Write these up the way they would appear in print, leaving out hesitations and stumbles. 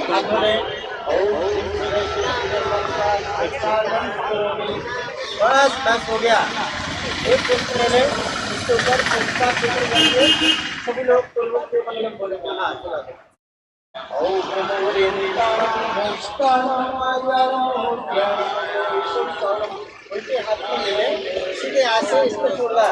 बस बस हो गया। एक पुष्प ले ले, इसके ऊपर पुष्पा चित्र करके सभी लोग पूर्वक के मंगलम बोलेंगे। हाँ चला दो। उल्टे हाथ में ले ले, सीधे हाथ से इसको छोड़ना।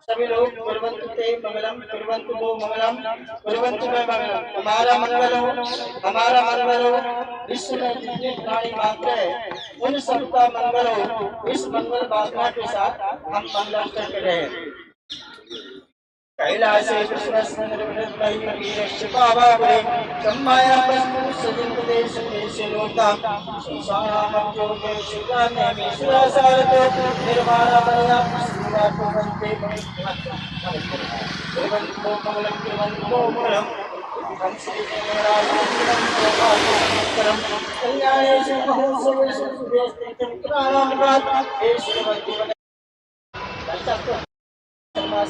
सभी लोग कुर्वन्तु ते मंगलम, कुर्वन्तु वो मंगलम, कुर्वन्तु मैं मंगलम। हमारा मंगल हो, हमारा मंगल हो। विश्व में जितने प्राणी मात्र है उन सबका मंगल हो। इस मंगल भावना के साथ हम मंगल करते रहे। कैलासे कृष्णस्मृतमयीरस्य पावावरे सम्माया सजनपदेश देश लोका संसारामयोगे सुगाने सुरासारतो निर्वाणामया सुराकुवन्ते कुर्वन्तो मंगलं कुर्वन्तो मंगलं हम श्री गणराजोत्तरं कल्याणेषु महोत्सवेषु शुभेषु प्राणामगात् ईश्वरवन्ति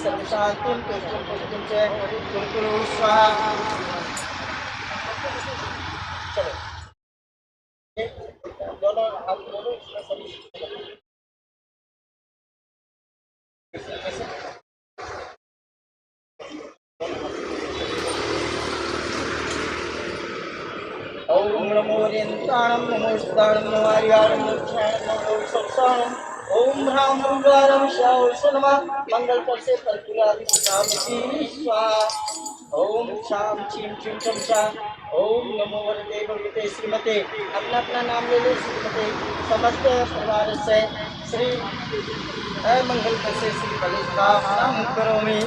सर्वशांति कुरकुरु स्वाहा। दोनों हाथ दोनों ओम नमो रियंताणं नमो स्ताणं नमो आर्याणं नमो क्षाणं नमो संसाणं ओम राम मंगलम शाम मंगल पर से परकुलादि स्वाहा। ओम शाम चीम चीम चम चा। ओम नमो वरदे भगवते श्रीमते, अपना अपना नाम ले लो। श्रीमते समस्त परिवार से श्री मंगल पर से श्री बल का नाम करोमि।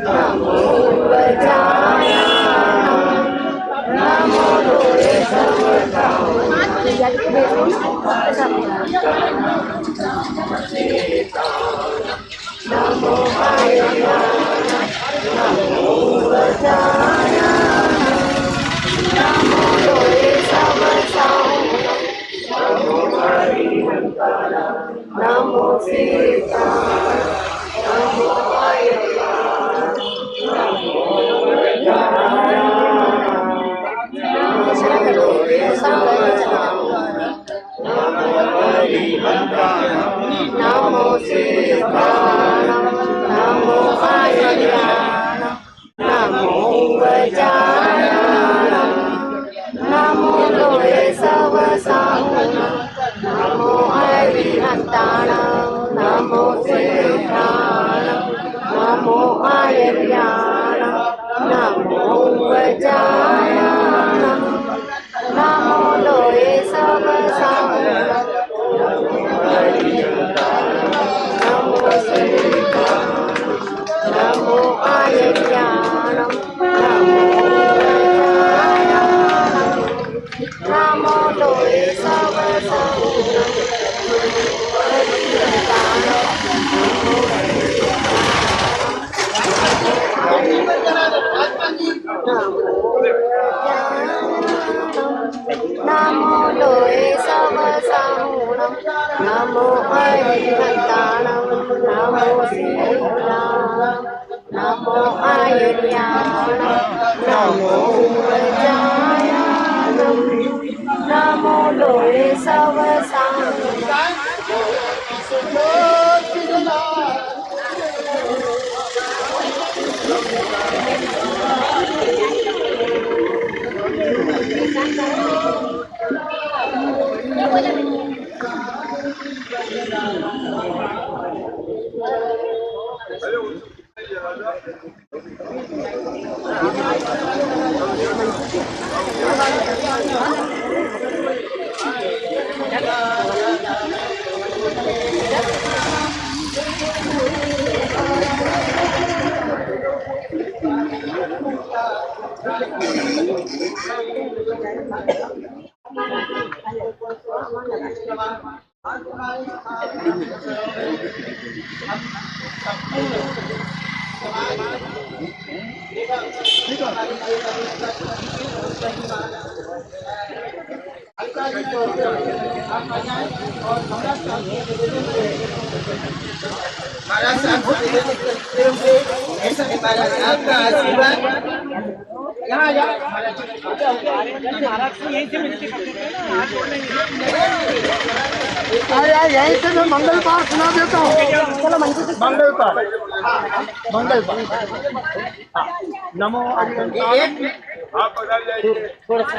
नमो नमो लोये सब नमो सीता नमो नमो सीता नमो नमो गजानन नमो लोये सब नमो हरिहंताणं नमो सीताणं नमो आयर्याणं नमो गजाननं नमो लोये सब नमो सीताणं नमो आयर्याणं नमो लोये सब नमो लोये सब नमो हरिहंताणं नमो सीताणं नमो आयर्याणं नमो गजाननं नमो लोये सब महाराज साहब ऐसा आपका आशीर्वाद यहाँ यहीं से मिलती यहीं से मैं मंगल पाठ सुना देता हूँ। चलो मंगल पाठ नमो थोड़ा सा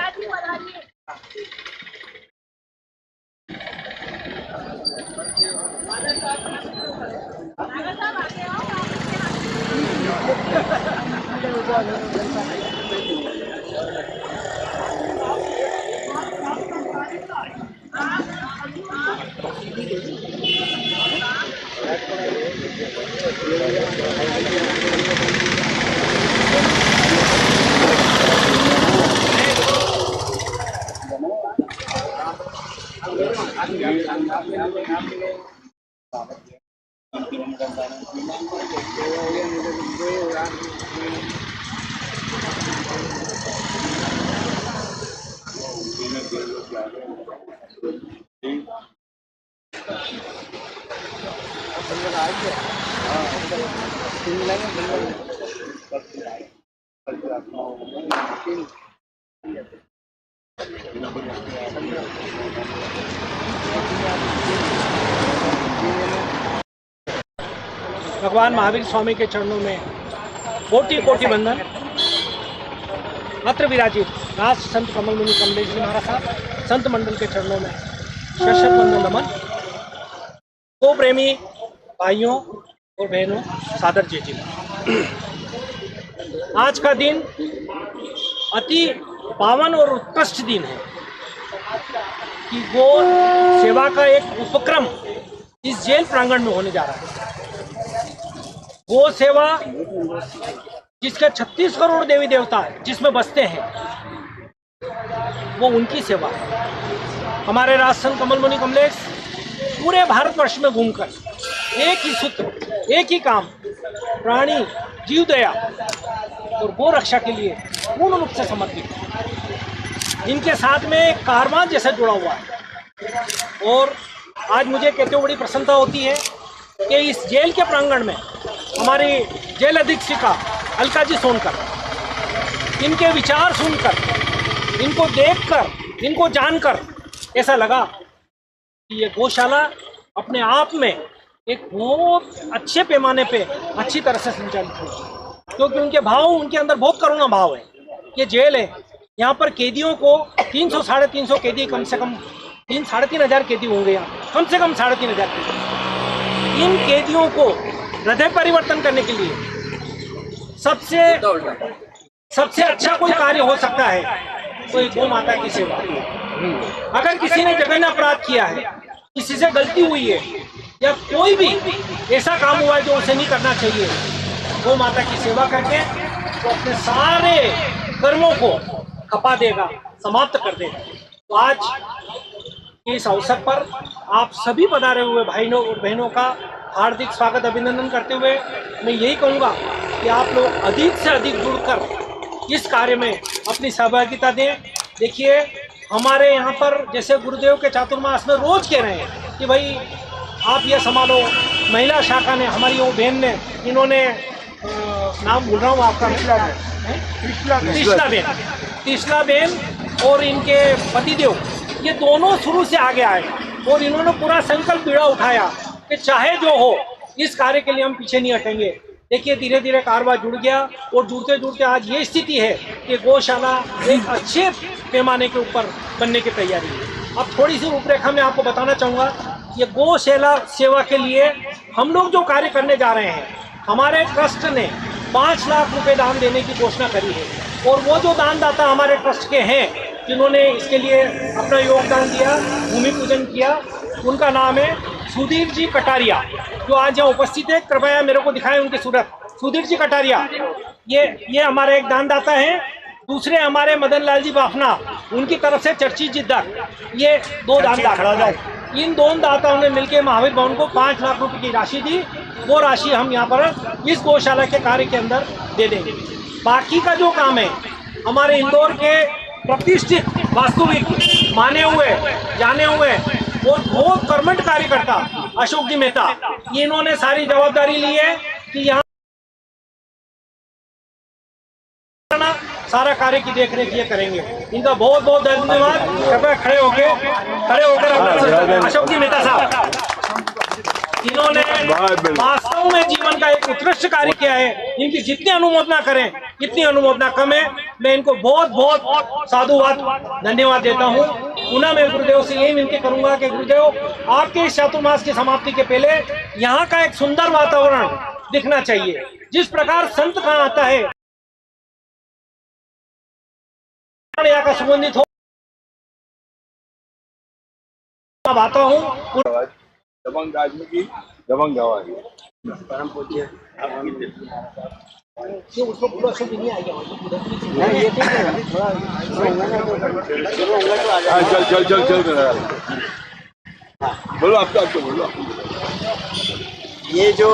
भगवान महावीर स्वामी के चरणों में कोटि कोटि वंदन। अत्र विराजित राज संत कमल मुनि कमलेश जी महाराज साहब संत मंडल के चरणों में शत वंदन नमन। को प्रेमी भाइयों और बहनों सादर जय जी। आज का दिन अति पावन और उत्कृष्ट दिन है कि गो सेवा का एक उपक्रम इस जेल प्रांगण में होने जा रहा है। गो सेवा जिसके 36 करोड़ देवी देवता जिसमें बसते हैं, वो उनकी सेवा है। हमारे राजसंत कमल मुनि कमलेश पूरे भारतवर्ष में घूमकर एक ही सूत्र, एक ही काम, प्राणी जीव दया और गो रक्षा के लिए पूर्ण रूप से समर्पित है। इनके साथ में एक कारवां जैसा जुड़ा हुआ है। और आज मुझे कहते हुए बड़ी प्रसन्नता होती है कि इस जेल के प्रांगण में हमारी जेल अधीक्षिका अलका जी सोनकर, इनके विचार सुनकर, इनको देखकर, इनको जानकर ऐसा लगा कि ये गौशाला अपने आप में एक बहुत अच्छे पैमाने पे अच्छी तरह से संचालित हो, क्योंकि उनके भाव, उनके अंदर बहुत करुणा भाव है। ये जेल है, यहाँ पर कैदियों को 300 साढ़े 300 कैदी, कम से कम 3-3,500 कैदी होंगे यहाँ, कम से कम 3,500 कैदी। इन कैदियों को हृदय परिवर्तन करने के लिए सबसे अच्छा कोई कार्य हो सकता है तो एक गौ माता की सेवा। अगर किसी ने जघन्य अपराध किया है, किसी से गलती हुई है, या कोई भी ऐसा काम हुआ है जो उसे नहीं करना चाहिए, गौ माता की सेवा करके तो अपने सारे कर्मों को खपा देगा, समाप्त कर देगा। तो आज इस अवसर पर आप सभी पधारे हुए भाइयों और बहनों का हार्दिक स्वागत, अभिनंदन करते हुए मैं यही कहूँगा कि आप लोग अधिक से अधिक जुड़कर इस कार्य में अपनी सहभागिता दें। देखिए, हमारे यहाँ पर जैसे गुरुदेव के चातुर्मास में रोज कह रहे हैं कि भाई आप ये संभालो, महिला शाखा ने, हमारी वो बहन ने, इन्होंने नाम भूल रहा हूँ आपका, तीसरा बेन और इनके पतिदेव, ये दोनों शुरू से आगे आए और इन्होंने पूरा संकल्प बीड़ा उठाया कि चाहे जो हो इस कार्य के लिए हम पीछे नहीं हटेंगे। देखिए, धीरे धीरे कारवा जुड़ गया और जुड़ते जुड़ते आज ये स्थिति है कि गौशाला एक अच्छे पैमाने के ऊपर बनने की तैयारी है। अब थोड़ी सी रूपरेखा में आपको बताना चाहूँगा, ये गौशाला सेवा के लिए हम लोग जो कार्य करने जा रहे हैं, हमारे ट्रस्ट ने 5 लाख रुपए दान देने की घोषणा करी है। और वो जो दानदाता हमारे ट्रस्ट के हैं, जिन्होंने इसके लिए अपना योगदान दिया, भूमि पूजन किया, उनका नाम है सुधीर जी कटारिया, जो आज यहाँ उपस्थित है। कृपया मेरे को दिखाएं उनकी सूरत। सुधीर जी कटारिया, ये हमारे एक दानदाता हैं। दूसरे हमारे मदन लाल जी बाफना, उनकी तरफ से चर्चित जिद्दर, ये 2 दानदाता। इन 2 दाताओं ने मिलकर महावीर भवन को 5 लाख रुपए की राशि दी। वो राशि हम यहाँ पर इस गौशाला के कार्य के अंदर दे देंगे। बाकी का जो काम है, हमारे इंदौर के प्रतिष्ठित, वास्तविक, माने हुए, जाने हुए और बहुत कर्मठ कार्यकर्ता अशोक जी मेहता, ये इन्होंने सारी जवाबदारी ली है कि यहाँ सारा कार्य की देखरेख ये करेंगे। इनका बहुत बहुत धन्यवाद। कृपया खड़े होकर अशोक जी मेहता साहब, इन्होंने वास्तव में जीवन का एक उत्कृष्ट कार्य किया है। इनकी जितनी अनुमोदना करें इतनी अनुमोदना कम है। मैं इनको बहुत बहुत साधुवाद, धन्यवाद देता हूँ। पुनः मैं गुरुदेव से यही विनती करूंगा कि गुरुदेव, आपके इस चातुर्मास की समाप्ति के पहले यहाँ का एक सुंदर वातावरण दिखना चाहिए। जिस प्रकार संत कहाँ आता है, यहाँ का सुगंधित हो, अब आता हूँ दबंग आदमी की दबंग आवाज। परम पूज्य उसको पूरा शुभ नहीं आएगा। नहीं, ये ठीक है, थोड़ा चल बोलो, आपको बोलो। ये जो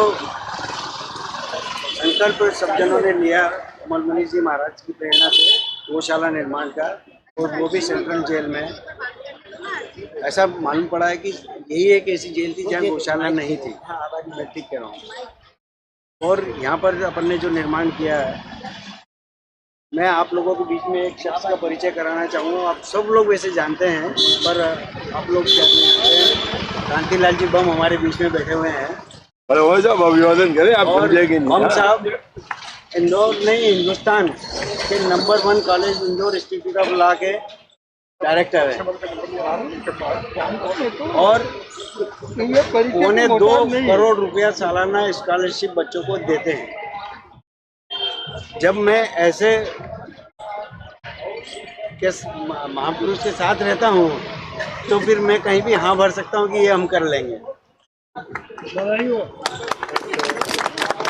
संकल्प सब जनों ने लिया अमर मुनि जी महाराज की प्रेरणा से गौशाला निर्माण का, और वो भी सेंट्रल जेल में, ऐसा मालूम पड़ा है कि यही एक ऐसी जेल थी जहाँ गौशाला नहीं थी। मैं ठीक कह रहा हूँ। और यहाँ पर अपन ने जो निर्माण किया है, मैं आप लोगों के बीच में एक शख्स का परिचय कराना चाहूँगा। आप सब लोग वैसे जानते हैं, पर आप लोग क्या जानते हैं, कांतिलाल जी बम हमारे बीच में बैठे हुए हैं। अरे वो साहब अभिवादन करें, आप समझेंगे नहीं। हम साहब इंदौर नहीं, हिंदुस्तान के number 1 college Indore institute of law के डायरेक्टर है और 2.25 करोड़ रुपया सालाना स्कॉलरशिप बच्चों को देते हैं। जब मैं ऐसे के महापुरुष के साथ रहता हूँ तो फिर मैं कहीं भी हाँ भर सकता हूँ कि ये हम कर लेंगे।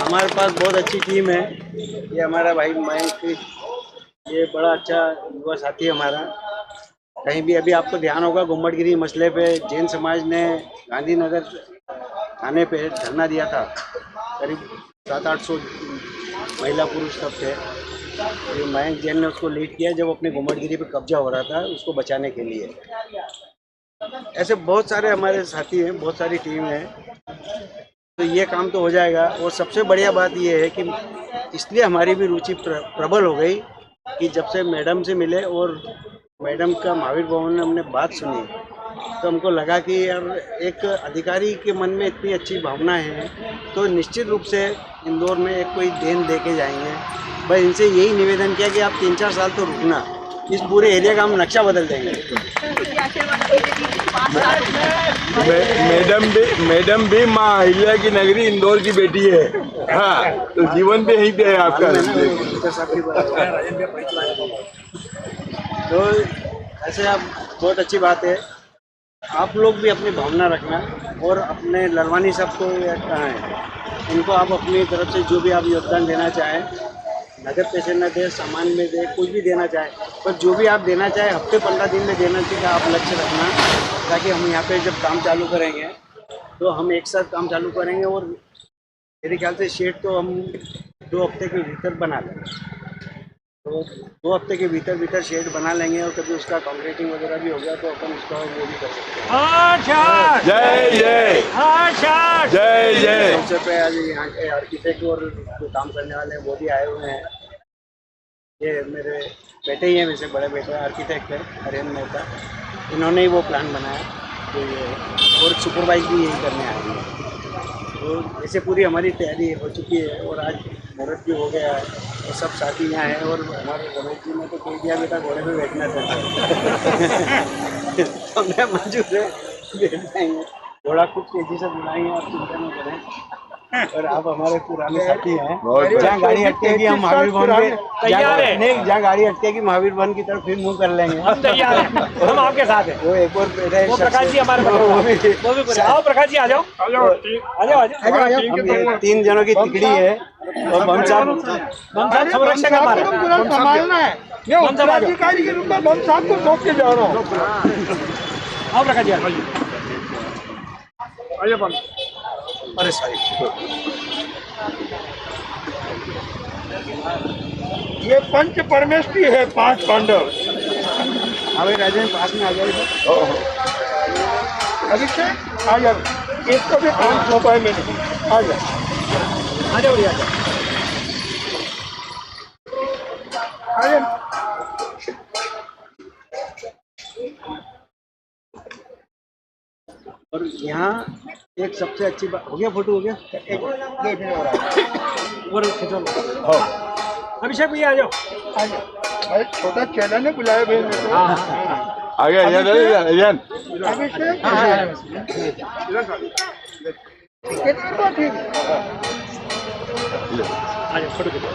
हमारे पास बहुत अच्छी टीम है। ये हमारा भाई मयंक, ये बड़ा अच्छा युवा साथी है हमारा। कहीं भी अभी आपको ध्यान होगा, गुम्बडगिरी मसले पे जैन समाज ने गांधीनगर थाने पे धरना दिया था। करीब 700-800 महिला पुरुष सब थे। जो मयंक जैन ने उसको लीड किया जब अपने घुमटगिरी पे कब्जा हो रहा था उसको बचाने के लिए। ऐसे बहुत सारे हमारे साथी हैं, बहुत सारी टीम है, तो ये काम तो हो जाएगा। और सबसे बढ़िया बात ये है कि इसलिए हमारी भी रुचि प्रबल हो गई कि जब से मैडम से मिले और मैडम का महावीर भवन में हमने बात सुनी तो हमको लगा कि यार एक अधिकारी के मन में इतनी अच्छी भावना है तो निश्चित रूप से इंदौर में एक कोई देन दे के जाएंगे। बस इनसे यही निवेदन किया कि आप 3-4 साल तो रुकना, इस पूरे एरिया का हम नक्शा बदल देंगे। मैडम भी माँ अहिल्या की नगरी इंदौर की बेटी है। हाँ, तो जीवन भी यहीं पे है आपका। तो ऐसे आप बहुत अच्छी बात है, आप लोग भी अपनी भावना रखना और अपने ललवानी साहब को या कहाँ है उनको आप अपनी तरफ से जो भी आप योगदान देना चाहें, नगद पैसे न दे, सामान में दे, कुछ भी देना चाहें, पर जो भी आप देना चाहें हफ्ते 15 दिन में देना चाहिए आप लक्ष्य रखना, ताकि हम यहाँ पे जब काम चालू करेंगे तो हम एक साथ काम चालू करेंगे। और मेरे ख्याल से शेड तो हम 2 हफ्ते के भीतर बना लेंगे, तो 2 हफ्ते के भीतर शेड बना लेंगे और कभी उसका कंक्रीटिंग वगैरह भी हो गया तो अपन उसका वो भी कर सकते हैं। जय जय जय जय। सबसे पहले आज यहाँ के आर्किटेक्ट और जो काम करने वाले हैं वो भी आए हुए हैं। ये मेरे बेटे ही हैं, वैसे बड़े बेटे आर्किटेक्ट है हरेंद्र मेहता, इन्होंने ही वो प्लान बनाया तो ये, और सुपरवाइज भी यही करने आए हैं। तो ऐसे पूरी हमारी तैयारी हो चुकी है और आज मुहूर्त भी हो गया है और सब साथी यहाँ हैं। और हमारे रमेश जी ने तो कह दिया बेटा घोड़े पे बैठना चाहिए तो मैं मंजूर है, बैठ जाएंगे, घोड़ा खूब तेजी से बुलाएंगे, आप चिंता नहीं करें। और आप हमारे पुराने साथी हैं, जहाँ गाड़ी अटकेगी हम महावीर भवन में तैयार है, नहीं जहाँ गाड़ी अटकेगी महावीर भवन की तरफ फिर मुँह कर लेंगे, हम तैयार हैं, हम आपके साथ हैं। वो एक और वो प्रकाश जी हमारे वो भी आओ प्रकाश जी आ जाओ आ जाओ। हम 3 जनों की तिकड़ी है और बम साहब संरक्षक हमारे संभालना है, ये उत्तराधिकारी के रूप में बम साहब को सौंप के जा रहा हूँ। आओ प्रकाश जी आइए बम। अरे सॉरी, ये पंच परमेष्टि है, 5 पांडव। हमारे राजा पास में आ जाए अभिषेक आ जाओ, इसको भी काम सौंपा है मैंने, आ जाओ आ जाओ आ जाओ। और यहाँ एक सबसे अच्छी बात हो गया, फोटो हो गया, एक ये फिर हो रहा है और खिंचो। अभिषेक भैया आ जाओ आ जाओ। अरे छोटा चैनल ने बुलाया भाई मेरे को। आ गया अजयन। अभिषेक कितने को ठीक आ जाओ फोटो खिंचो।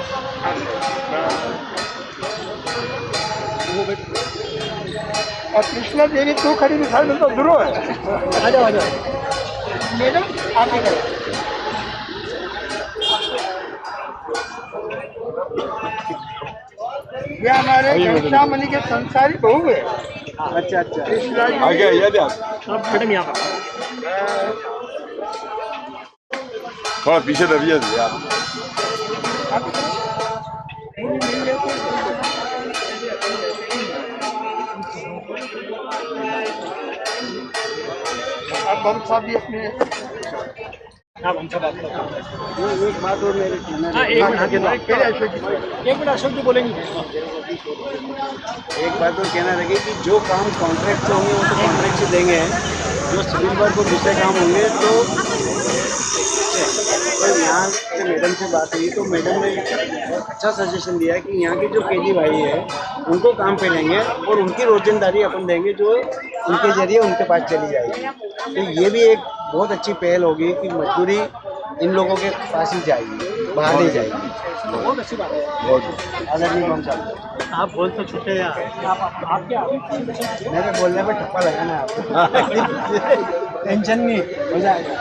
और कृष्णा देवी तू खड़ी दिखाई में तो ध्रुव है। आ जाओ मैडम आगे करो। ये हमारे घनश्यामणि के संसारी बहू है। अच्छा अच्छा, कृष्णा जी आ गया अजय, अब मैडम यहाँ पर थोड़ा पीछे दबिए यार। अब बम साहब भी अपने आप हमसे बात करो। वो एक बात और मेरे हाँ एक मिनट अशोक जी बोलेंगे। एक बात और कहना रहे कि जो काम कॉन्ट्रैक्ट से होंगे वो तो कॉन्ट्रैक्ट से देंगे, जो सिविल वर्क और दूसरे काम होंगे तो यहाँ से मैडम से बात हुई तो मैडम ने अच्छा सजेशन दिया कि यहाँ के जो केजी भाई है उनको काम पे लेंगे और उनकी रोजंदारी अपन देंगे जो उनके जरिए उनके पास चली जाएगी। तो ये भी एक बहुत अच्छी पहल होगी कि मजदूरी इन लोगों के पास ही जाएगी, बाहर नहीं जाएगी। बहुत अच्छी बात है। आदरणीय बम साहब, आप बोल तो छुट्टे यार, आप क्या मेरे बोलने पर ठप्पा लगाना है आपको टेंशन नहीं हो जाएगा।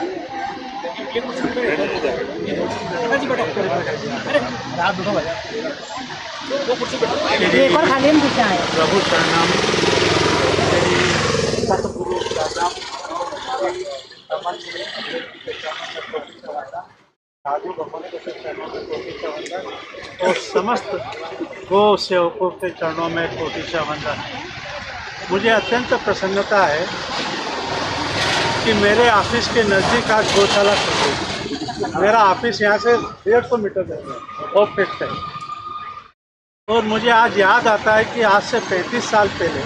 रात दो बजे वो कुर्सी पे एक और खाली हम पीछे आए। प्रभु प्रणाम सतगुरु प्रणाम साधु भगवान के चरणों में और समस्त गो सेवकों के चरणों में कोटि सा वंदन। मुझे अत्यंत प्रसन्नता है कि मेरे ऑफिस के नज़दीक आज गौशाला खुल गई। मेरा ऑफिस यहाँ से 150 मीटर है और फिट है। और मुझे आज याद आता है कि आज से 35 साल पहले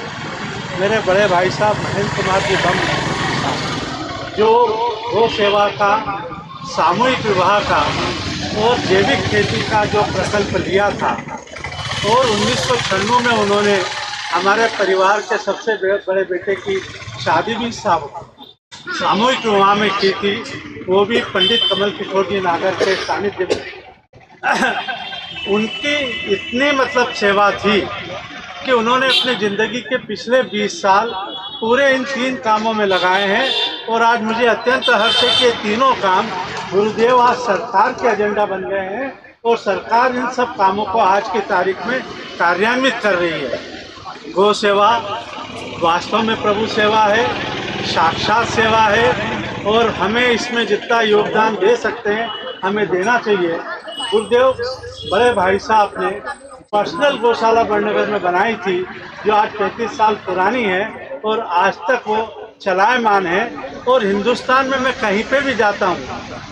मेरे बड़े भाई साहब महेंद्र कुमार जी बम जो गौ सेवा का, सामूहिक विवाह का और जैविक खेती का जो प्रकल्प लिया था और 1996 में उन्होंने हमारे परिवार के सबसे बड़े बेटे की शादी भी सामूहिक विवाह में की थी, वो भी पंडित कमल किशोर जी नागर के सानिध्य में। उनकी इतनी मतलब सेवा थी कि उन्होंने अपनी ज़िंदगी के पिछले 20 साल पूरे इन 3 कामों में लगाए हैं। और आज मुझे अत्यंत हर्ष है कि ये तीनों काम गुरुदेव आज सरकार के एजेंडा बन गए हैं और सरकार इन सब कामों को आज की तारीख में कार्यान्वित कर रही है। गौ सेवा वास्तव में प्रभु सेवा है, साक्षात सेवा है और हमें इसमें जितना योगदान दे सकते हैं हमें देना चाहिए। गुरुदेव बड़े भाई साहब ने पर्सनल गौशाला बड़नगर में बनाई थी जो आज 35 साल पुरानी है और आज तक वो चलायमान है। और हिंदुस्तान में मैं कहीं पे भी जाता हूँ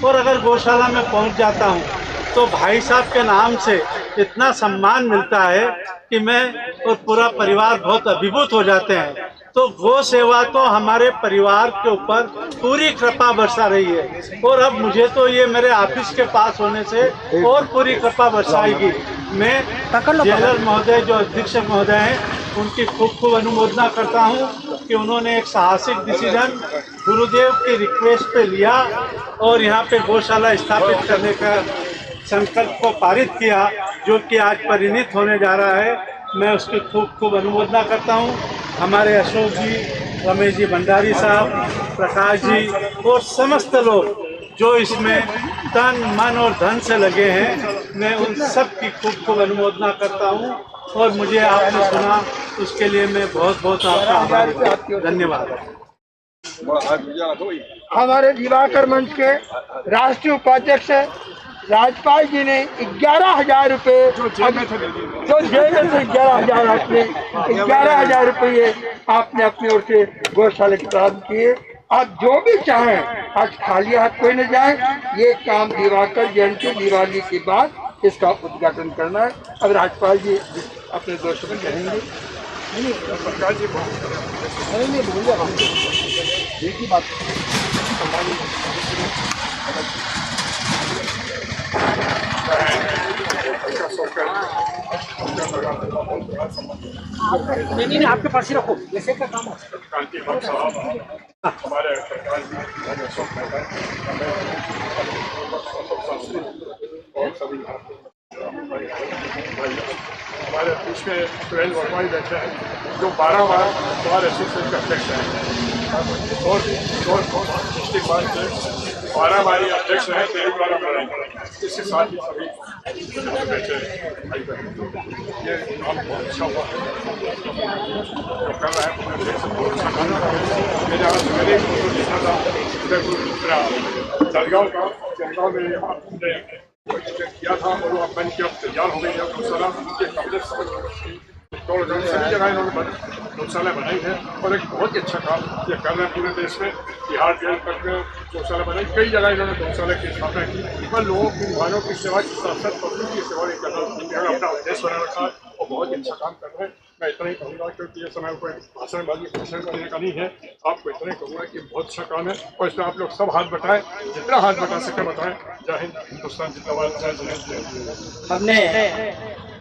और अगर गौशाला में पहुँच जाता हूँ तो भाई साहब के नाम से इतना सम्मान मिलता है कि मैं और पूरा परिवार बहुत अभिभूत हो जाते हैं। तो गौ सेवा तो हमारे परिवार के ऊपर पूरी कृपा बरसा रही है और अब मुझे तो ये मेरे ऑफिस के पास होने से और पूरी कृपा बरसाएगी। मैं जेलर महोदय जो अधीक्षक महोदय हैं उनकी खूब खूब अनुमोदना करता हूँ कि उन्होंने एक साहसिक डिसीजन गुरुदेव की रिक्वेस्ट पे लिया और यहाँ पे गौशाला स्थापित करने का संकल्प को पारित किया जो कि आज परिणित होने जा रहा है। मैं उसकी खूब खूब अनुमोदना करता हूँ। हमारे अशोक जी, रमेश जी भंडारी साहब, प्रकाश जी और समस्त लोग जो इसमें तन मन और धन से लगे हैं, मैं उन सब की खूब खूब अनुमोदना करता हूँ। और मुझे आपने सुना उसके लिए मैं बहुत बहुत आपका आभारी हूँ। धन्यवाद। हमारे दिवाकर मंच के राष्ट्रीय उपाध्यक्ष राजपाल जी ने 11,000 रुपये जो जेब में से 11,000 आपने 11,000 रुपये आपने अपनी ओर से गौशाला के प्रारंभ किए। आप जो भी चाहें आज खाली हाथ कोई न जाए। ये काम दिवाकर जयंती दिवाली के बाद इसका उद्घाटन करना है। अब राजपाल जी अपने 2 शब्द कहेंगे। सरकार जी नहीं, आपके पास ही रखो, जैसे का काम क्रांति मंच साहब, हमारे सरकार जी और सभी हमारे बीच में सुरेल वर्मा जी बैठे हैं जो 12 बार बार एसोसिएशन के अध्यक्ष हैं और डिस्ट्रिक्ट बार से 12 बारी अध्यक्ष हैं, 13 बार हमारे इसके साथ ही सभी बैठे भाई बहन। ये काम बहुत अच्छा हुआ है जो कर रहा है पूरे देश से बहुत अच्छा खाना। मैंने आज सवेरे फोटो देखा था जलगांव का, जलगांव में यहाँ हमने किया था और वो बन के अब तैयार हो गई है गौशाला। उनके कब्जे सभी जगह इन्होंने गौशाला बनाई है और एक बहुत ही अच्छा काम ये कर रहे हैं पूरे देश में। बिहार जेल तक गौशाला बनाई, कई जगह इन्होंने गौशाला की स्थापना की और लोगों की भाइयों की सेवा के साथ साथ पब्लिक की सेवा भी कर रहे हैं। अपना उद्देश्य बना रखा है और बहुत ही अच्छा काम कर रहे हैं। मैं इतना ही कहूँगा क्योंकि ये समय कोई भाषण करने का नहीं है, आपको इतना ही कहूँगा कि बहुत अच्छा काम है और इसमें आप लोग सब हाथ बटाएं, जितना हाथ बटा सके बताएं। जय हिंद, हिंदुस्तान जिंदाबाद, जय जय। हमने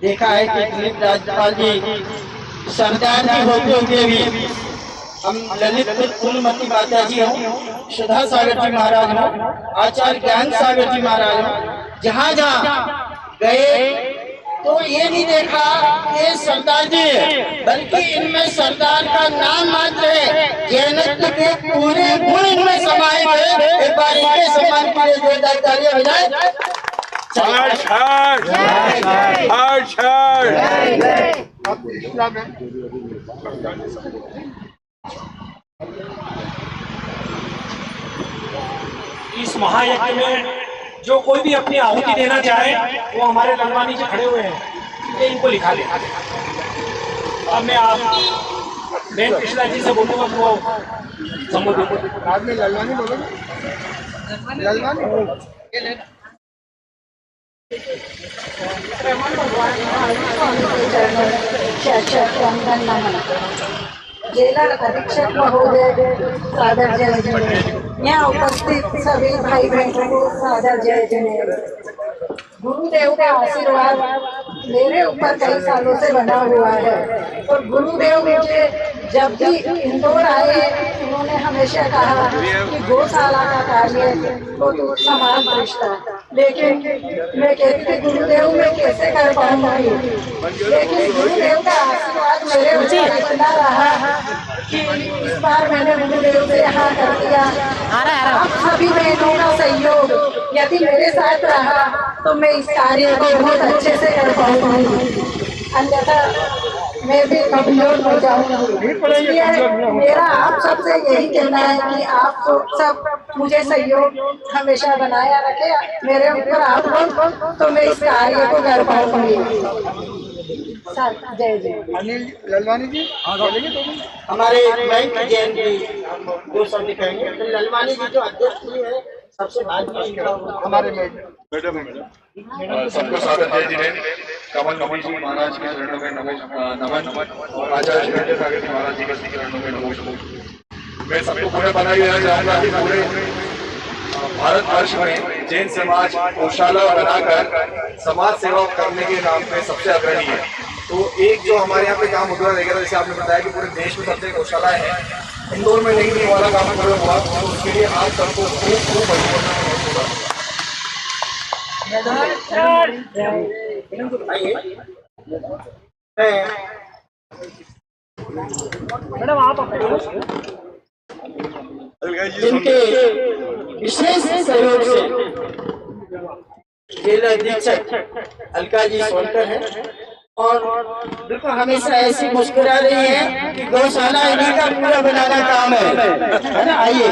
देखा है कि दिलीप राज्यपाल जी सरदार जी होते हुए भी हम ललितपुर फूलमती माता जी हों, सुधा सागर जी महाराज हों, आचार्य ज्ञान सागर जी महाराज हों, जहाँ जहाँ गए तो ये नहीं देखा कि सरदार जी, बल्कि इनमें सरदार का नाम मात्र है। जैनत्व के पूरे गुण इनमें समाये थे। एक बार इनके सम्मान के लिए जोरदार तालियां बजाएं। इस महायज्ञ में जो कोई भी अपनी आहुति देना चाहे वो हमारे ललवानी जी खड़े हुए हैं। ये इनको लिखा दे। अब मैं आप बहन कृष्णा जी से बोलूँगा वो संबोधित बाद में ललवानी बोलोगे? ललवानी जिला अधीक्षक महोदय सादर जय जिनेन्द्र, यहाँ उपस्थित सभी भाई बहनों को सादर जय जिनेन्द्र। गुरुदेव का आशीर्वाद मेरे ऊपर कई सालों से बना हुआ है और गुरुदेव मुझे जब भी इंदौर आए उन्होंने हमेशा कहा कि गौशाला का कार्य तो समाज रिश्ता, लेकिन मैं कहती थी गुरुदेव मैं कैसे कर पाऊंगी, लेकिन गुरुदेव का आशीर्वाद मेरे ऊपर इतना रहा कि इस बार मैंने गुरुदेव से यहाँ कर दिया। आप सभी बहनों का सहयोग यदि मेरे साथ रहा तो मैं इस कार्य को बहुत अच्छे से कर पाऊंगी, अन्यथा मैं भी कमजोर हो जाऊंगी। इसलिए मेरा आप सबसे यही कहना है कि आप सब मुझे सहयोग हमेशा बनाया रखे मेरे ऊपर आप लोग, तो मैं इस कार्य को कर पाऊंगी। जय जय। अनिल ललवानी जी बोलेंगे तो हमारे बैंक जैन जी दो शब्द कहेंगे। तो ललवानी जी जो अध्यक्ष जी है सबसे बाद में हमारे मैडम सबको स्वागत है जिन्हें कमल नबी जी महाराज के चरणों में नमन और आचार्य शिवानंद सागर जी महाराज जी के चरणों में नमो। मैं सबको पूरे बनाई देना चाहूंगा कि पूरे भारतवर्ष में जैन समाज गौशाला बनाकर समाज सेवा करने के नाम पे सबसे अग्रणी है। तो एक जो हमारे यहाँ पे काम अधूरा रह गया था, जैसे आपने बताया कि पूरे देश में सबसे गौशालाएं हैं, इंदौर में नहीं वाला काम पूरा हुआ, तो उसके लिए आप सबको खूब खूब मैडम आप जिनके विशेष सहयोग से जिला अधीक्षक अलका जी सोनकर है और बिल्कुल हमेशा ऐसी मुस्कुरा रही है कि गौशाला इन्हीं का पूरा बनाना काम है ना। आइए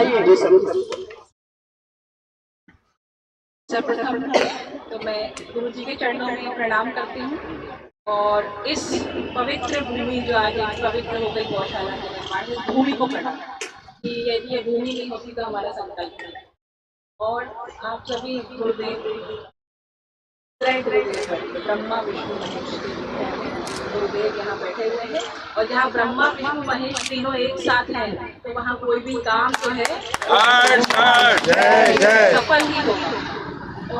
सर्वप्रथम तो मैं गुरु जी के चरणों में प्रणाम करती हूँ और इस पवित्र भूमि जो आज पवित्र हो गई गौशाला के निर्माण में भूमि को प्रणाम कि यदि ये भूमि नहीं होती तो हमारा संकल्प नहीं। और आप सभी गुरुदेव ब्रह्मा विष्णु महेश गुरुदेव यहाँ बैठे हुए हैं और जहाँ ब्रह्मा विष्णु महेश तीनों एक साथ हैं तो वहाँ कोई भी काम जो है सफल ही होगा।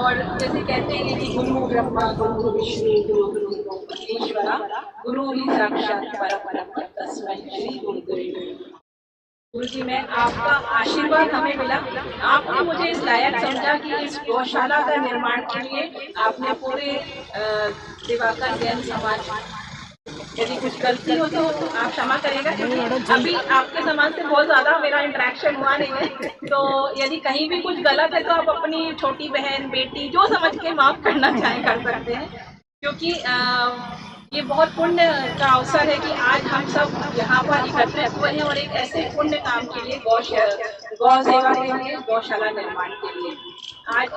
और जैसे कहते हैं कि गुरु ब्रह्मा गुरु विष्णु गुरु महेश्वरा गुरु ही साक्षात परब्रह्म तस्मै श्री गुरुदेव। गुरु जी मैं आपका आशीर्वाद हमें मिला, आपने मुझे इस लायक समझा कि इस गौशाला का निर्माण के लिए आपने पूरे दिवाकर जैन समाज, यदि कुछ गलती हो तो आप क्षमा करेगा क्योंकि अभी आपके समाज से बहुत ज़्यादा मेरा इंटरेक्शन हुआ नहीं है, तो यदि कहीं भी कुछ गलत है तो आप अपनी छोटी बहन बेटी जो समझ के माफ़ करना चाहें कर सकते हैं, क्योंकि ये बहुत पुण्य का अवसर है कि आज हम सब यहाँ पर एकत्रित हुए हैं और एक ऐसे पुण्य काम के लिए गौ सेवा के लिए गौशाला निर्माण के लिए। आज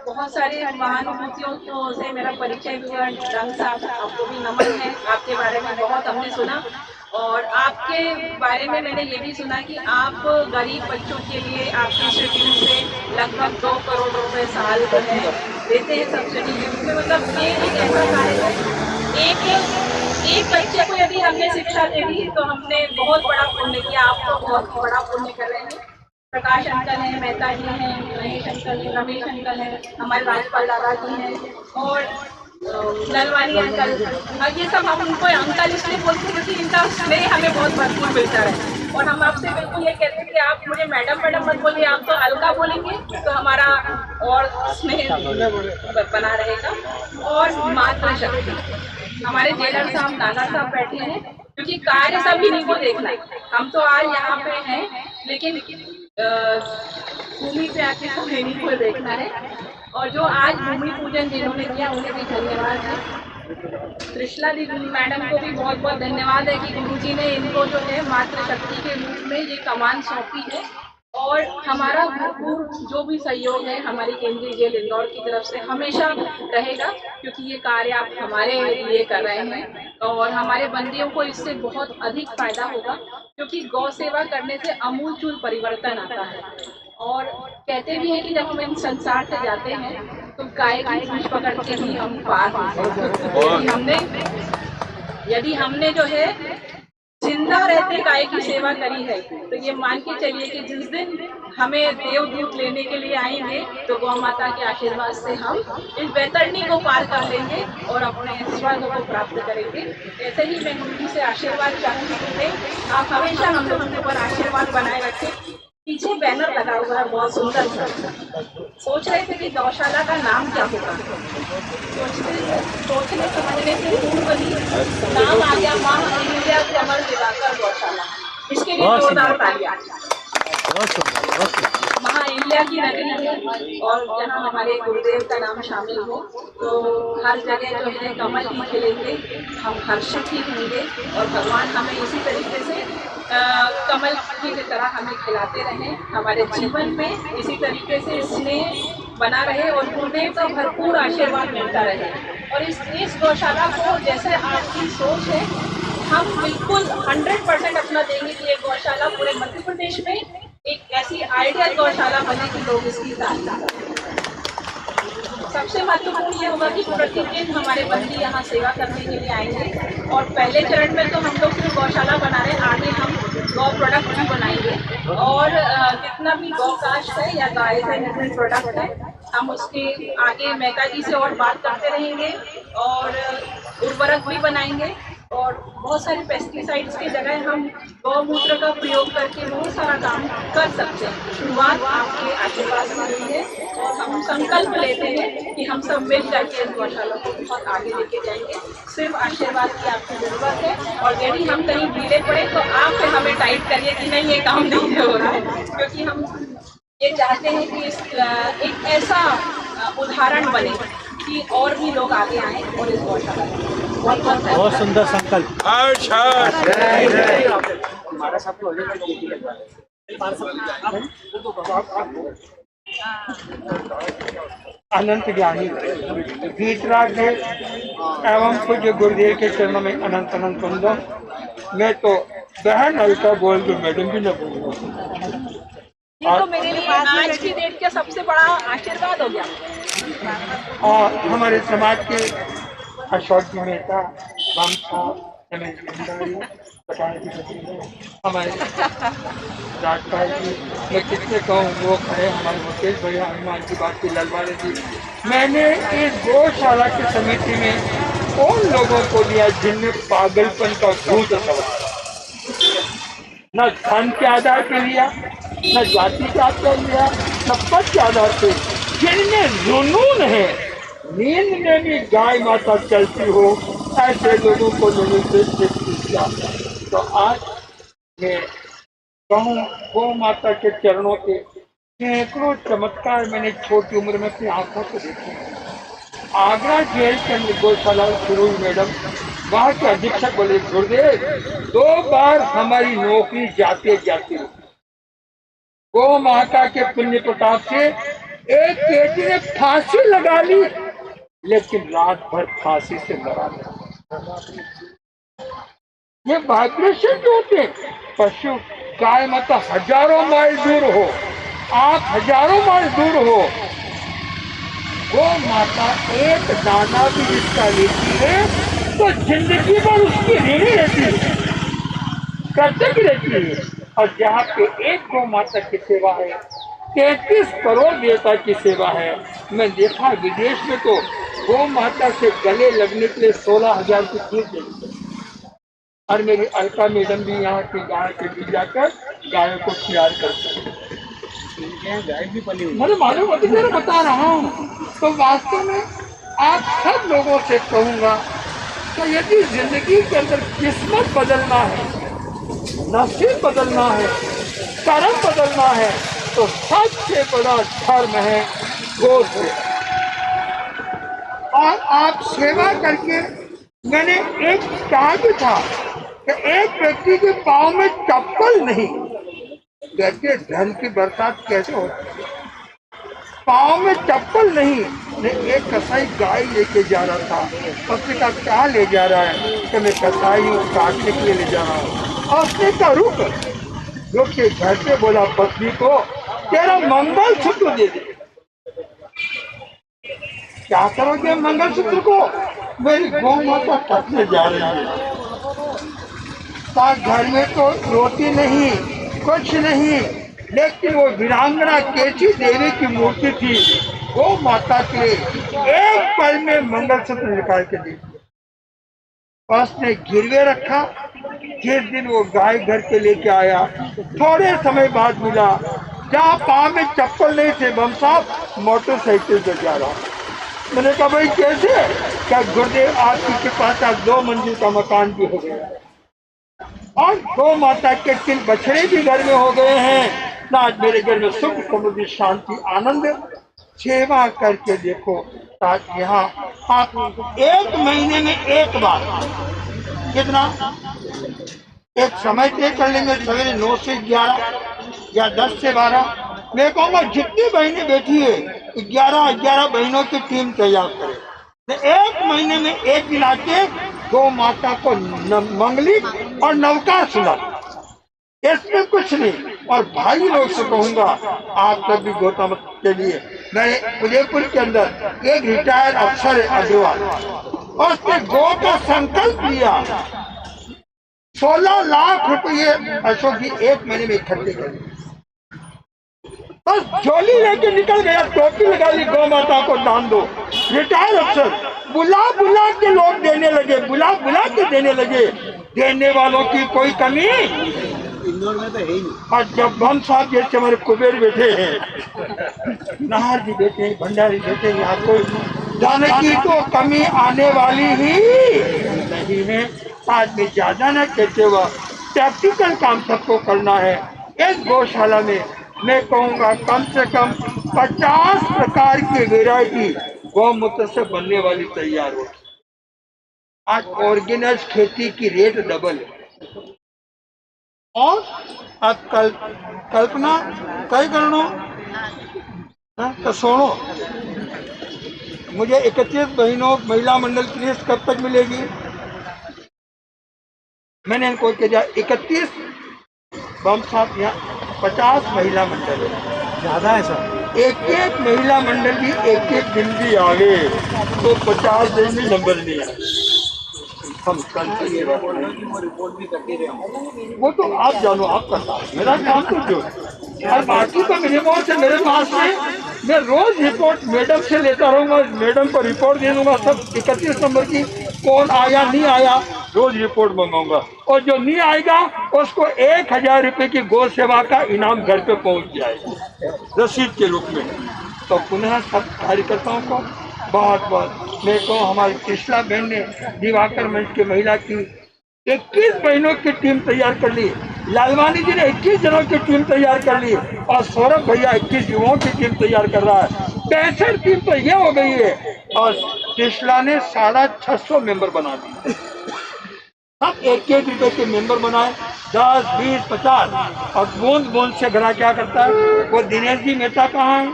बहुत सारे महानुभूतियों से मेरा परिचय हुआ। रंग साहब आपको भी नमन है, आपके बारे में बहुत हमने सुना और आपके बारे में मैंने ये भी सुना कि आप गरीब बच्चों के लिए आपके इंस्टीट्यूट से लगभग 2 करोड़ रुपए साल जो है देते हैं सब्सिडी के रूप में। मतलब ये एक ऐसा कार्य है, एक बच्चे को यदि हमने शिक्षा दे दी तो हमने बहुत बड़ा पुण्य किया। आप तो बहुत बड़ा पुण्य कर रहे हैं। प्रकाश अंकल हैं, मेहता जी हैं, महेश अंकल हैं, रमेश अंकल हैं, हमारे राजपाल दादा जी हैं और ललवानी अंकल। ये सब हम उनको अंकल इसलिए बोलते हैं क्योंकि इनका स्नेह हमें बहुत भरपूर मिलता है और हम आपसे बिल्कुल ये कहते हैं कि आप मुझे मैडम मैडम मत बोलिए, आप तो अलका बोलेंगे तो हमारा और स्नेह बना रहेगा। और मातृशक्ति हमारे जेलर साहब नाना साहब बैठे हैं क्योंकि कार्य सब इन्हीं को देखना है। हम तो आज यहाँ पे हैं लेकिन भूमि पे आके सब इन्हीं को देखना है और जो आज भूमि पूजन जिन्होंने किया उन्हें भी धन्यवाद है। कृष्णा दी मैडम को भी बहुत बहुत धन्यवाद है कि गुरुजी ने इनको जो है मातृशक्ति के रूप में ये कमान सौंपी है और हमारा भरपूर जो भी सहयोग है हमारी केंद्रीय जेल इंदौर की तरफ से हमेशा रहेगा, क्योंकि ये कार्य आप हमारे लिए कर रहे हैं और हमारे बंदियों को इससे बहुत अधिक फायदा होगा, क्योंकि गौ सेवा करने से अमूलचूल परिवर्तन आता है। और कहते भी हैं कि जब हम इन संसार से जाते हैं तो गाय की पूंछ पकड़ के ही हम पार होते हैं। यदि हमने जो है जिंदा रहते गाय की सेवा करी है, तो ये मान के चलिए कि जिस दिन हमें देवदूत लेने के लिए आएंगे तो गौ माता के आशीर्वाद से हम इस बैतरणी को पार कर लेंगे और अपने स्वर्ग को प्राप्त करेंगे। ऐसे ही मैं गुरु जी से आशीर्वाद चाहूंगी कि आप हमेशा हम लोगों के ऊपर आशीर्वाद बनाए रखें। पीछे बैनर लगा हुआ है बहुत सुंदर सा, सोच रहे थे कि गौशाला का नाम क्या होगा, सोचने समझने से पूर्व ही नाम आ गया माँ अहिल्या कमल दिवाकर गौशाला। इसके लिए जोरदार तालियां। माँ अहिल्या की नगरी है और जहाँ हमारे गुरुदेव का नाम शामिल हो तो हर जगह जो है कमल ही खिलेंगे, हम हर्षित ही होंगे और भगवान हमें इसी तरीके से कमल की तरह हमें खिलाते रहें, हमारे जीवन में इसी तरीके से स्नेह बना रहे और गुरुदेव का भरपूर आशीर्वाद मिलता रहे। और इस गौशाला को जैसे आपकी सोच है हम बिल्कुल 100% अपना देंगे कि ये गौशाला पूरे मध्य प्रदेश में एक ऐसी आइडियल गौशाला बने कि लोग इसकी सराहना करें। सबसे महत्वपूर्ण ये होगा कि प्रतिदिन हमारे बंदी यहाँ सेवा करने के लिए आएंगे और पहले चरण में तो हम लोग सिर्फ गौशाला बना रहे हैं, आगे हम गौ प्रोडक्ट भी बनाएंगे और जितना भी गौ काष्ठ है या गाय से निर्मित प्रोडक्ट है हम उसके आगे मेहता जी से और बात करते रहेंगे और उर्वरक भी बनाएंगे और बहुत सारे पेस्टिसाइड्स की जगह हम गौमूत्र का प्रयोग करके बहुत सारा काम कर सकते हैं। शुरुआत आपके आशीर्वाद से हुई है और हम संकल्प लेते हैं कि हम सब मिल करके इस गौशाला को बहुत आगे लेके जाएंगे। सिर्फ आशीर्वाद की आपकी जरूरत है और यदि हम कहीं ढीले पड़े तो आप फिर हमें टाइट करिए कि नहीं ये काम नहीं हो रहा है, क्योंकि हम ये चाहते हैं कि एक ऐसा उदाहरण बने कि और भी लोग आगे आए और इस गौशाला बहुत सुंदर संकल्प। अनंत ज्ञानी गीतराज एवं पूज्य गुरुदेव के चरणों में अनंत अनंत वंदन। मैं तो बहन अलका बोल के मैडम भी न बोलूँ। ये तो मेरे लिए आज की डेट का सबसे बड़ा आशीर्वाद हो गया। और हमारे समाज के अशोक जी मेहता, बामसा, हमारे राजपाल जी, मैं कितने कहूँ वो खड़े हमारे मुकेश भैया, हनुमान जी बात की ललवाले जी। मैंने इस गौशाला की समिति में उन लोगों को लिया जिनमें पागलपन का भूत सवार, न धन के आधार पर लिया, न जाति के आधार पर लिया, न पद के आधार पर, जिनमें जुनून है, नींद में भी गाय माता चलती हो, ऐसे लोगों को लोगों से किया। तो आज मैं कहूँ गौ माता के चरणों के सैकड़ों चमत्कार मैंने छोटी उम्र में अपनी आंखों से देखे। आगरा जेल के अंदर गौशाला शुरू हुई मैडम, वहाँ के अधीक्षक बोले गुरुदेव 2 बार हमारी नौकरी जाते जाती गौ माता के पुण्य प्रताप से एक बेटी ने फांसी लगा ली, लेकिन रात भर फांसी से मरा नहीं। ये वाइब्रेशन जो होते पशु गाय माता हजारों माइल दूर हो, आप हजारों माइल दूर हो, गौ माता एक दाना भी जिसका लेती है तो जिंदगी भर उसकी ऋणी रहती है, कर्तव्य रहती है। और जहाँ पे एक गौ माता की सेवा है 33 करोड़ देवता की सेवा है। मैं देखा विदेश में तो गौ माता से गले लगने के लिए 16,000 की फीस देते हैं। और मेरी अलका मैडम भी यहाँ की गाय के भी जाकर गायों को तैयार करते हैं। गाय भी पली हुई मुझे मालूम होती मैं बता रहा हूँ। तो वास्तव में आप सब लोगों से कहूँगा तो यदि जिंदगी के अंदर किस्मत बदलना है, नसीब बदलना है, कर्म बदलना है, तो सबसे बड़ा धर्म है गौ सेवा। और आप सेवा करके, मैंने एक कहा भी था कि एक व्यक्ति के पाँव में चप्पल नहीं, कहते धन की बरसात कैसे होती है। पाँव में चप्पल नहीं, एक कसाई गाय लेके जा रहा था। उसने कहा क्या ले जा रहा है? कि मैं कसाई हूँ, काटने के लिए ले जा रहा हूँ। और उसने कहा रुक, जो कि घर पे बोला पत्नी को तेरा मंगलसूत्र दे दे। क्या करोगे मंगलसूत्र को? मेरी गौ माता कटने जा रही है। घर में तो रोटी नहीं, कुछ नहीं, लेकिन वो वीरांगना केची देवी की मूर्ति थी। गौ माता के एक पल में मंगलसूत्र निकाल के दी। उसने गिरवे रखा। जिस दिन वो गाय घर के लेके आया, थोड़े समय बाद मिला जहाँ पाँव में चप्पल नहीं थे, बम साहब मोटरसाइकिल पे जा रहा। मैंने कहा भाई कैसे? क्या गुरुदेव आपकी कृपा से 2 मंजिल का मकान भी हो गया और गौ माता के 3 बछड़े भी घर में हो गए हैं। ना आज मेरे घर में सुख समृद्धि शांति आनंद। सेवा करके देखो, आज यहाँ आप 1 महीने में 1 बार कितना एक समय तय कर लेंगे, सवेरे 9 से 11 या 10 से 12। मैं कहूँगा जितनी बहनें बैठी है 11 बहनों की टीम तैयार करें। 1 महीने में 1 दिन आके गौ माता को मंगलिक और नवकार सुना, इसमें कुछ नहीं। और भाई लोग से कहूंगा आप सब भी गौतम के लिए, मैं उदयपुर के अंदर एक रिटायर्ड अफसर है अग्रवाल, और उसने गौ का संकल्प लिया। 16 लाख रुपये अशोक जी 1 महीने में इकट्ठे कर, बस झोली लेके निकल गया, टोपी लगा ली, गौ माता को दान दो। रिटायर्ड अफसर बुला बुला के लोग देने लगे, बुला बुला के देने लगे। देने वालों की कोई कमी इंदौर में तो है ही नहीं। और जब बम साहब जैसे हमारे कुबेर बैठे हैं, नाहर जी बैठे हैं, भंडारी बैठे हैं, यहाँ कोई धन की तो कमी आने वाली ही नहीं है। आज में ज्यादा न कहते हुआ प्रैक्टिकल काम सबको करना है। इस गौशाला में मैं कहूँगा कम से कम 50 प्रकार की वेराइटी गौमूत्र से बनने वाली तैयार हो। आज ऑर्गेनाइज खेती की रेट डबल है। और अब कल्पना कई करो तो सुनो, मुझे 31 बहनों महिला मंडल की लिस्ट कब तक मिलेगी? मैंने इनको कहा 31 बम साहब, यहाँ 50 महिला मंडल है, ज्यादा है सर। एक महिला मंडल भी एक दिन भी आवे तो 50 दिन भी नंबर नहीं आए। हम कल ये रिपोर्ट भी करते रहे, वो तो आप जानो, आप करता, मेरा काम तो जो। और बाकी तो रिपोर्ट से मेरे पास में मैं रोज रिपोर्ट मैडम से लेता रहूंगा, मैडम को रिपोर्ट दे दूंगा सब 31 नंबर की, कौन आया नहीं आया रोज रिपोर्ट मंगाऊंगा। और जो नहीं आएगा उसको 1000 रुपये की गौ सेवा का इनाम घर पे पहुंच जाएगा रसीद के रूप में। तो पुनः सब कार्यकर्ताओं को बहुत बहुत, मेरे को हमारी कृष्णा बहन ने दिवाकर मंच की महिला की 21 बहनों की टीम तैयार कर ली, लालवानी जी ने 21 जनों की टीम तैयार कर ली, और सौरभ भैया 21 युवाओं की टीम तैयार कर रहा है। 65 टीम तो ये हो गई है, और कृष्णा ने 650 मेंबर बना दिए। हम 1-1 रुपए के मेंबर बनाए, 10, 20, 50, और बूंद बूंद से घड़ा क्या करता है। वो दिनेश जी मेहता कहाँ है?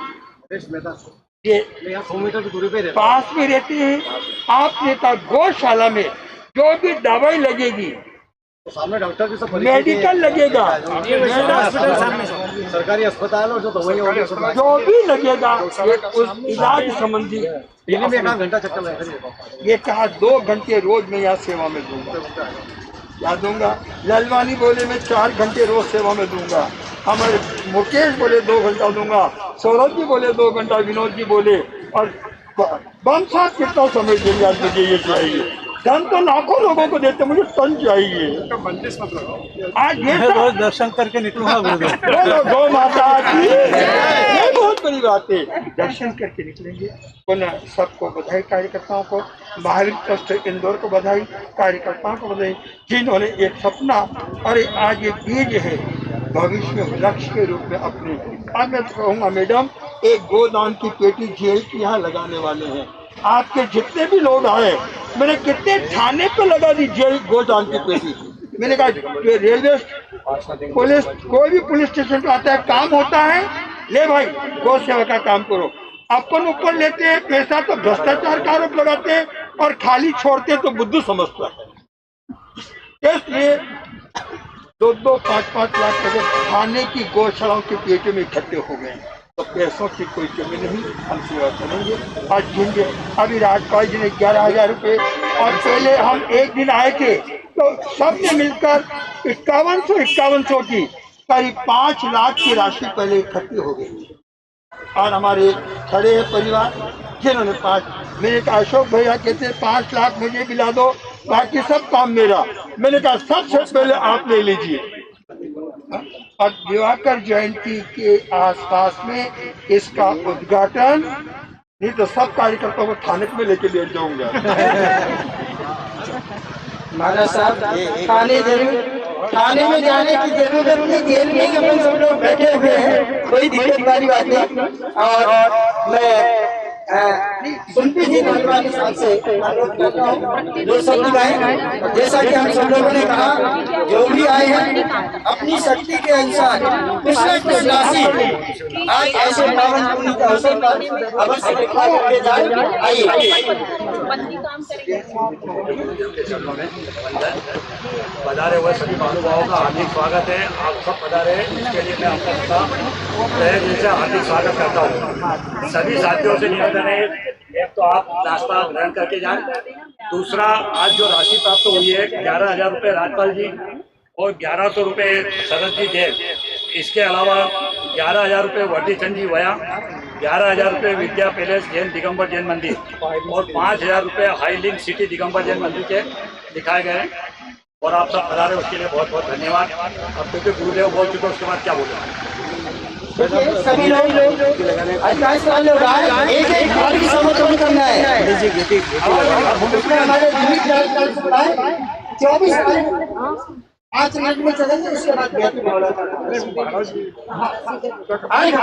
ये 100 मीटर की दूरी पे पास में रहते हैं। आपने कहा गौशाला में जो भी दवाई लगेगी, तो सामने डॉक्टर की सब मेडिकल लगेगा, सरकारी अस्पताल और जो दवाइयाँ जो भी लगेगा उस इलाज संबंधी दिन में 1 घंटा चक्कर लगा। ये कहा 2 घंटे रोज मैं यहाँ सेवा में दूंगा। क्या दूंगा? ललवानी बोले मैं 4 घंटे रोज सेवा में दूंगा, हमारे मुकेश बोले 2 घंटा दूंगा, सौरभ जी बोले 2 घंटा, विनोद जी बोले, और बम साहब कितना समय देंगे? आज मुझे ये चाहिए, धन तो लाखों लोगों को देते, मुझे टन चाहिए। आज ये रोज दर्शन करके निकलूंगा बोलो गौ माता की, ये बहुत बड़ी बात है। दर्शन करके निकलेंगे। पुनः सबको बधाई, कार्यकर्ताओं को, महावीर ट्रस्ट इंदौर को बधाई, कार्यकर्ताओं को बधाई, जिन्होंने एक सपना और आज ये बीज है भविष्य में लक्ष्य के रूप में अपने। आज मैं कहूँगा मैडम, एक गोदान की पेटी जेल की यहाँ लगाने वाले हैं। आपके जितने भी लोग आए, मैंने कितने थाने पे लगा दी जेल गोदान की पेटी, मैंने कहा रेलवे पुलिस कोई भी पुलिस स्टेशन पे आता है, काम होता है, ले भाई गौ सेवा का काम करो। अपन ऊपर लेते हैं पैसा तो भ्रष्टाचार का आरोप लगाते हैं और खाली छोड़ते हैं तो बुद्धू समझता है। इसलिए 2-2, 5-5 लाख रुपए खाने की गौशालाओं के पेटों में इकट्ठे हो गए। तो पैसों की कोई कमी नहीं, हम सेवा करेंगे। आज ढूंढे अभी राजपाल जी ने 11,000 रुपये, और पहले हम एक दिन आए थे तो सबने मिलकर 5100 की करीब 5 लाख की राशि पहले इकट्ठी हो गई। और हमारे खड़े हैं परिवार जिन्होंने 5, मैंने कहा अशोक भैया कहते 5 लाख मुझे दिला दो, बाकी सब काम मेरा। मैंने कहा सबसे पहले आप ले लीजिए। और दिवाकर जयंती के आसपास में इसका उद्घाटन, नहीं तो सब कार्यकर्ताओं को थाने में लेके ले जाऊंगा। महाराज साहब थाने में जाने की जरूरत नहीं, जेल में ही अपन सब लोग बैठे हुए हैं, कोई दिक्कत वाली बात नहीं। और मैं सुनती जी नौजवान साहब से अनुरोध करता हूँ जो शब्द गाएं। जैसा कि हम सब लोगों ने कहा, जो भी आए हैं अपनी शक्ति के अनुसार कुछ न कुछ राशि आज ऐसे पावन पुण्य के अवसर पर अवश्य दिखा करके जाए। आइए पधारे हुए सभी महानुभावों का हार्दिक स्वागत है। आप सब पधारे, इसके लिए मैं आपका तहे दिल से हार्दिक स्वागत करता हूँ। सभी साथियों से निवेदन है, एक तो आप नाश्ता ग्रहण करके जाएं, दूसरा आज जो राशि प्राप्त हुई है 11,000 रुपये राजपाल जी और 1100 रुपये शरद जी देव, इसके अलावा 11,000 रुपये वर्दी चंद जी वया, 11,000 रुपये विद्या पैलेस जैन दिगंबर जैन मंदिर और 5,000 रुपये high link city Digambar Jain मंदिर के दिखाए गए। और आप सब पधारे उसके लिए बहुत बहुत धन्यवाद। अब क्योंकि गुरुदेव बोल चुके उसके बाद क्या बोले। सभी लोग एक एक हाथ की समर्थन करना है। हमारे 24 5 मिनट में चलेंगे, उसके बाद आइए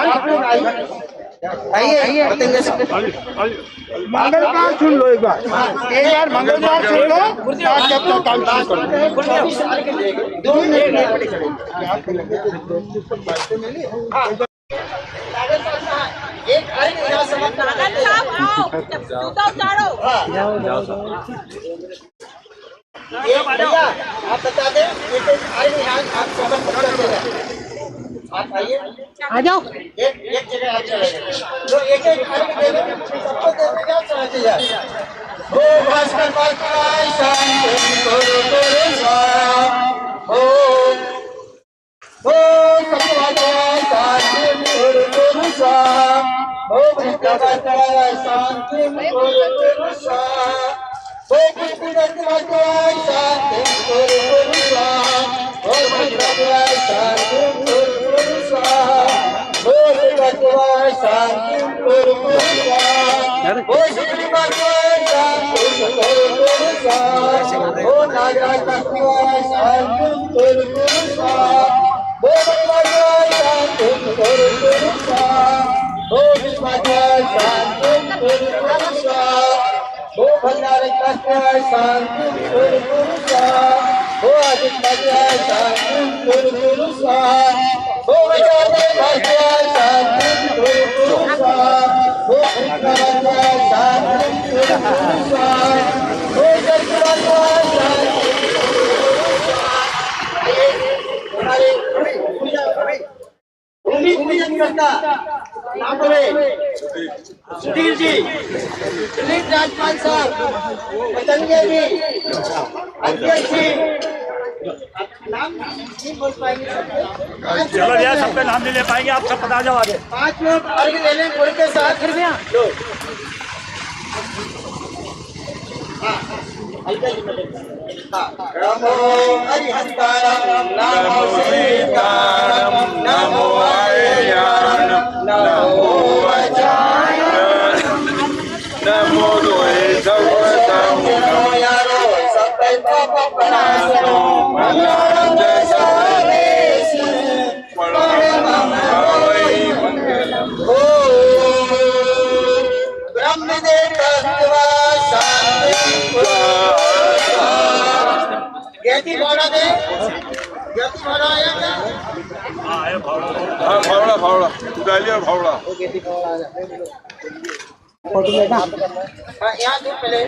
मंगलवार सुन लो, एक बार मंगलवार सुन लो, जब तक काम शुरू करो। 2 मिनट एक भैया आप बता दें, आप समझ आप आइए, आ जाओ। एक जगह आप चले जो एक सबको देते समझ जाए। ओ भास्कर सुधीर जी, दिलीप राजपाल साहब, पतंगे जी, अध्यक्ष जी, नाम नहीं बोल पाएंगे। चलो यार सबका नाम नहीं ले पाएंगे, आप सब पता जाओ आगे। 5 मिनट अर्घ देने गुरु के साथ फिर गया। नमो हरिहंतारम, नमो सीतारम, नमो आर्याणम, नमो वज्रायणम, नमो द्वैतवतम, नमो यारो सबै पाप प्रणाशनो, मंगलम जय परमं भवै मंगलम। ओम ब्रह्मदेव तत्त्वा शांति ज्ञाति भावना दे, ज्ञाति भावना आया क्या? हाँ फावड़ा फावड़ा उदालिया फावड़ा हाँ यहाँ दो पहले।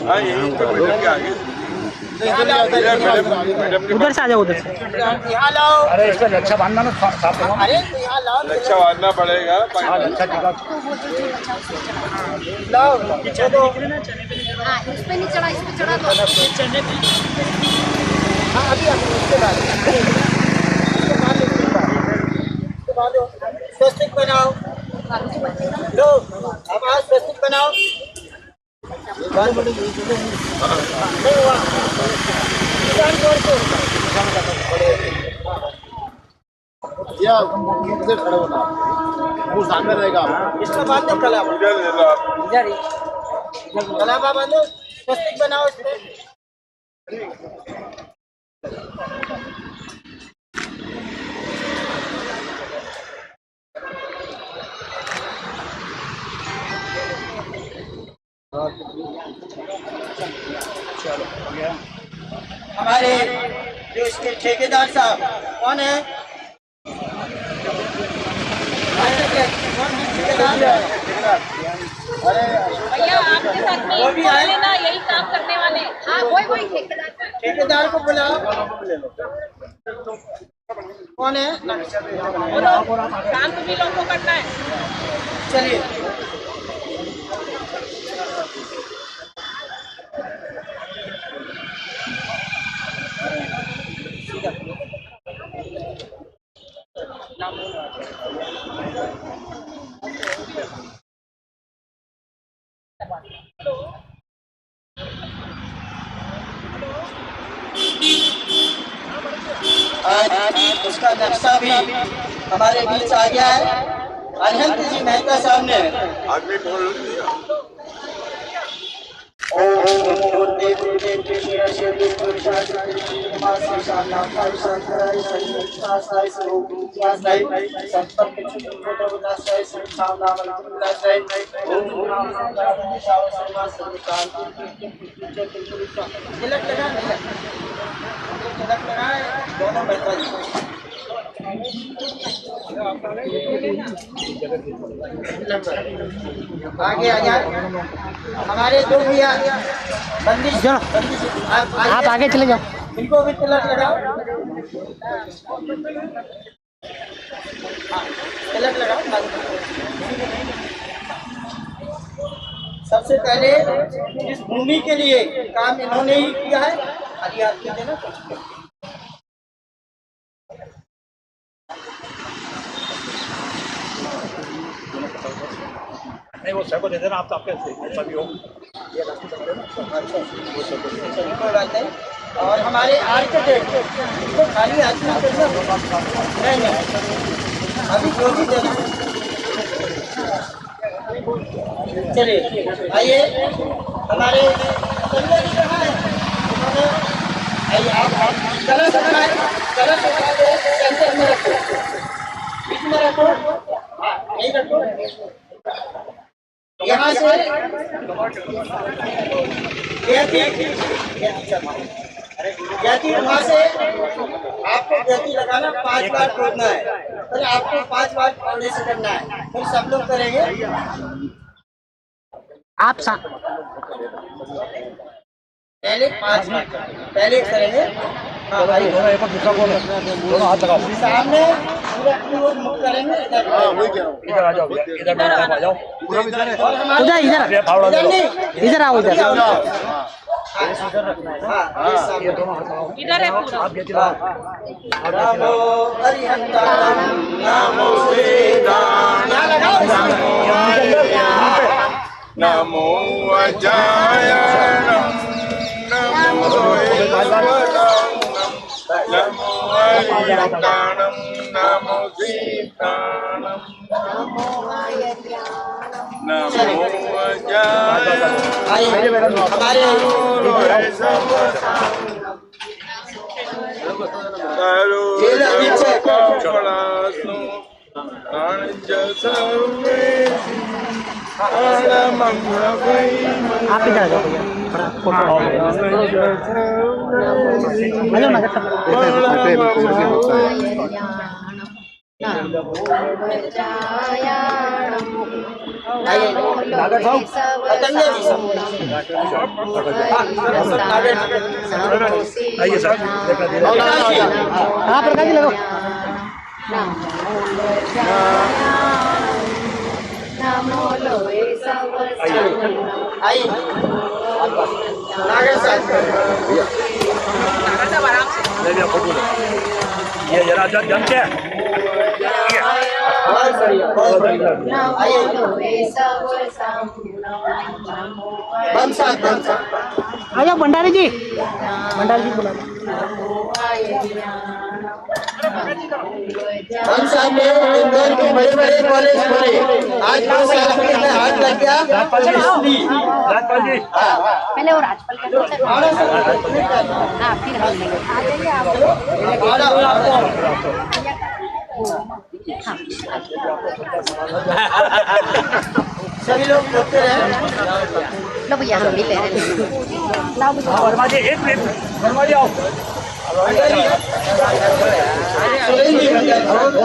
हाँ यहीं पे मैडम के आगे मैडम उधर से आ जाओ, उधर से। यहाँ लाओ। अरे इसका लच्छा बांधना ना साफ करो। अरे यहाँ लाओ। लच्छा बांधना पड़ेगा। हाँ लच्छा टिका लाओ इस पे नहीं चढ़ा, इस पे चढ़ा दो। हाँ अभी इसके बाद स्वस्तिक बनाओ। लो अब आज स्वस्तिक बनाओ। नहीं हुआ। खड़े होना, वो सामने रहेगा। इसका बाद में कलावा कलावा बांधो, स्वस्तिक बनाओ इस पे। हमारे जो इसके ठेकेदार साहब कौन है? अरे भैया आपके साथ में वो भी आए ना, यही काम करने वाले। हाँ वही ठेकेदार को बुलाओ। कौन है? बोलो, काम तुम्ही लोगों को करना है। चलिए आज उसका नक्शा भी हमारे बीच आ गया है। अनंत जी मेहता साहब ने आदमी बोल दिया। दोनों बैठा आगे आ जाए। हमारे दो भैया बंदिश आप आगे चले जाओ। इनको भी तिलक लगाओ। तिलक लगाओ। सबसे पहले इस भूमि के लिए काम इन्होंने ही किया है। आगे आपके देना नहीं वो सर को दे देना, आप तो आपके सभी हो। कोई बात नहीं। और हमारे आर्किटेक्ट इसको खाली हाथ में करना नहीं, अभी जो भी देना। चलिए आइए हमारे संजय जी कहाँ है? आइए आप कलश उठाए, कलश उठा के सेंटर में रखो, बीच में रखो। हाँ यही रखो। यहाँ से ज्ञाति वहाँ से आपको ज्ञाति लगाना 5 बार खोदना है। फिर आपको 5 बार पौधे से करना है। फिर सब लोग करेंगे। आप पहले 5 बार पहले करेंगे। हाँ भाई दोनों हाथ लगाओ सामने पूरा अपनी ओर मुख करेंगे। इधर इधर आ जाओ, इधर आ जाओ। और हमारे इधर आओ, इधर इधर है पूरा। आप ये चलाओ। नमो हरिहंतारम नमो वेदांतारम नमो अजायणं नमो नमो हरिहंताणं नमो सीताणं नमो अजायणं हमारे आप ही जाओ भैया आइए सर हाँ प्रकाश जी लगो आई नागर साहब ले लिया फोटो ये जरा जम के बहुत बढ़िया बहुत बढ़िया आइए बम साहब आ जाओ भंडारी जी बुला हम साहब ने इंदौर के बड़े बड़े कॉलेज खोले आज वो साहब के हाथ लग गया राजपाल जी पहले वो राजपाल का हाँ फिर हम लेंगे सभी लोग बोलते रहे लो भैया हम भी ले रहे हैं वर्मा जी एक मिनट वर्मा जी आओ सुरेंद्र जी